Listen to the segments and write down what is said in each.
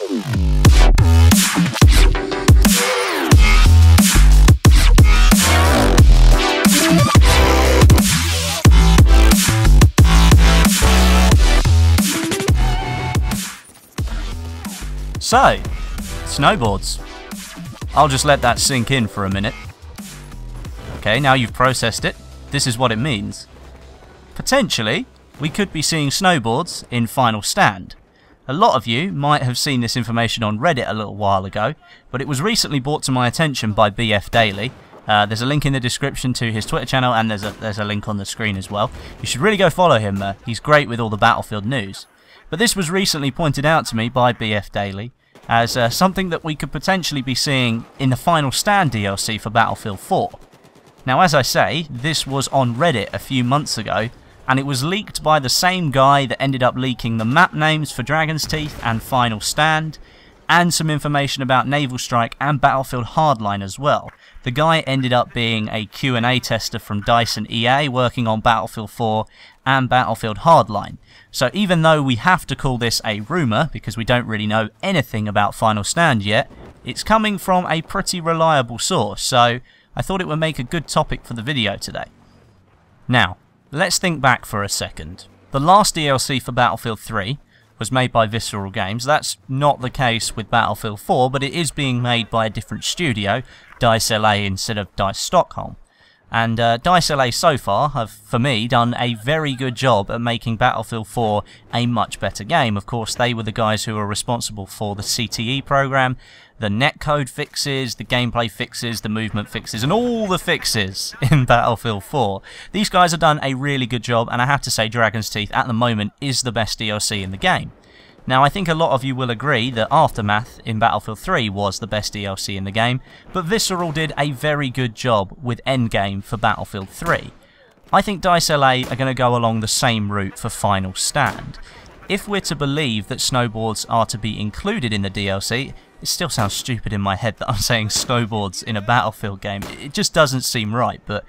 So, snowboards. I'll just let that sink in for a minute. Okay, now you've processed it, this is what it means. Potentially, we could be seeing snowboards in Final Stand. A lot of you might have seen this information on Reddit a little while ago, but it was recently brought to my attention by BF Daily. There's a link in the description to his Twitter channel, and there's a link on the screen as well. You should really go follow him, he's great with all the Battlefield news. But this was recently pointed out to me by BF Daily as something that we could potentially be seeing in the Final Stand DLC for Battlefield 4. Now, as I say, this was on Reddit a few months ago, and it was leaked by the same guy that ended up leaking the map names for Dragon's Teeth and Final Stand, and some information about Naval Strike and Battlefield Hardline as well. The guy ended up being a Q&A tester from DICE and EA working on Battlefield 4 and Battlefield Hardline. So even though we have to call this a rumour, because we don't really know anything about Final Stand yet, it's coming from a pretty reliable source, so I thought it would make a good topic for the video today. Now, let's think back for a second. The last DLC for Battlefield 3 was made by Visceral Games. That's not the case with Battlefield 4, but it is being made by a different studio, DICE LA instead of DICE Stockholm. And DICE LA so far have, for me, done a very good job at making Battlefield 4 a much better game. Of course, they were the guys who were responsible for the CTE program, the netcode fixes, the gameplay fixes, the movement fixes, and all the fixes in Battlefield 4. These guys have done a really good job, and I have to say Dragon's Teeth at the moment is the best DLC in the game. Now, I think a lot of you will agree that Aftermath in Battlefield 3 was the best DLC in the game, but Visceral did a very good job with Endgame for Battlefield 3. I think DICE LA are going to go along the same route for Final Stand. If we're to believe that snowboards are to be included in the DLC, it still sounds stupid in my head that I'm saying snowboards in a Battlefield game. It just doesn't seem right, but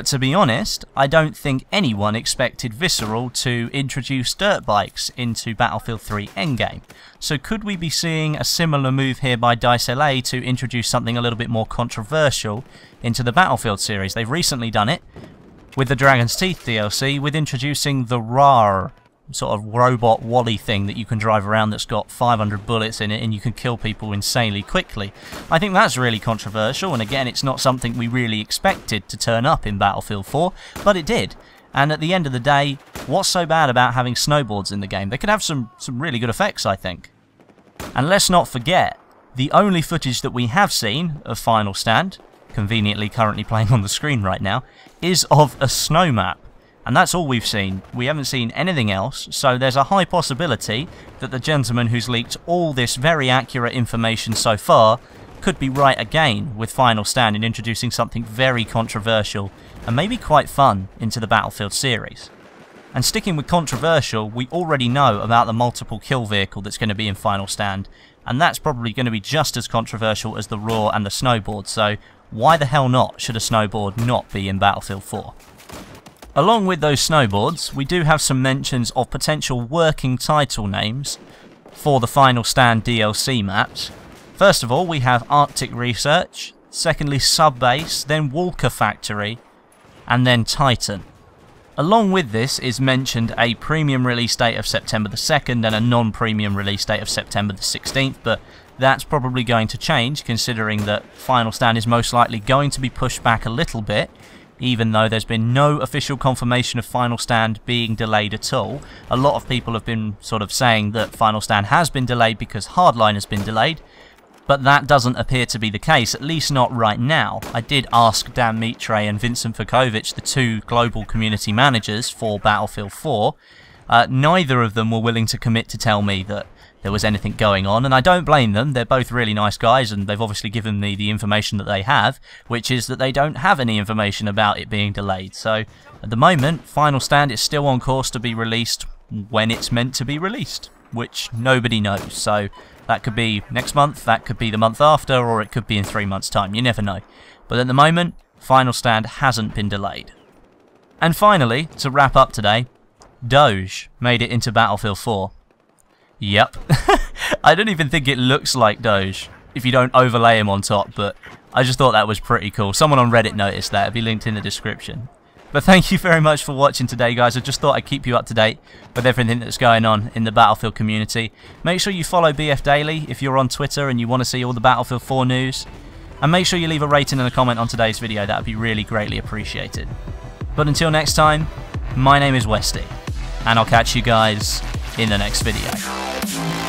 to be honest, I don't think anyone expected Visceral to introduce dirt bikes into Battlefield 3 Endgame. So could we be seeing a similar move here by DICE LA to introduce something a little bit more controversial into the Battlefield series? They've recently done it with the Dragon's Teeth DLC with introducing the RAR sort of robot Wally thing that you can drive around that's got 500 bullets in it and you can kill people insanely quickly. I think that's really controversial, and again, it's not something we really expected to turn up in Battlefield 4, but it did. And at the end of the day, what's so bad about having snowboards in the game? They could have some really good effects, I think. And let's not forget, the only footage that we have seen of Final Stand, conveniently currently playing on the screen right now, is of a snow map. And that's all we've seen. We haven't seen anything else, so there's a high possibility that the gentleman who's leaked all this very accurate information so far could be right again with Final Stand in introducing something very controversial and maybe quite fun into the Battlefield series. And sticking with controversial, we already know about the multiple kill vehicle that's going to be in Final Stand, and that's probably going to be just as controversial as the Roar and the snowboard, so why the hell not should a snowboard not be in Battlefield 4? Along with those snowboards, we do have some mentions of potential working title names for the Final Stand DLC maps. First of all, we have Arctic Research, secondly Subbase, then Walker Factory, and then Titan. Along with this is mentioned a premium release date of September the 2nd and a non-premium release date of September the 16th, but that's probably going to change considering that Final Stand is most likely going to be pushed back a little bit, even though there's been no official confirmation of Final Stand being delayed at all. A lot of people have been sort of saying that Final Stand has been delayed because Hardline has been delayed, but that doesn't appear to be the case, at least not right now. I did ask Dan Mitre and Vincent Vukovic, the two global community managers for Battlefield 4. Neither of them were willing to commit to tell me that there was anything going on, and I don't blame them. They're both really nice guys, and they've obviously given me the information that they have, which is that they don't have any information about it being delayed. So, at the moment, Final Stand is still on course to be released when it's meant to be released, which nobody knows. So, that could be next month, that could be the month after, or it could be in 3 months' time. You never know. But at the moment, Final Stand hasn't been delayed. And finally, to wrap up today, Doge made it into Battlefield 4. Yep. I don't even think it looks like Doge if you don't overlay him on top, but I just thought that was pretty cool. Someone on Reddit noticed that. It'll be linked in the description. But thank you very much for watching today, guys. I just thought I'd keep you up to date with everything that's going on in the Battlefield community. Make sure you follow BF Daily if you're on Twitter and you want to see all the Battlefield 4 news. And make sure you leave a rating and a comment on today's video. That would be really greatly appreciated. But until next time, my name is Westy, and I'll catch you guys in the next video.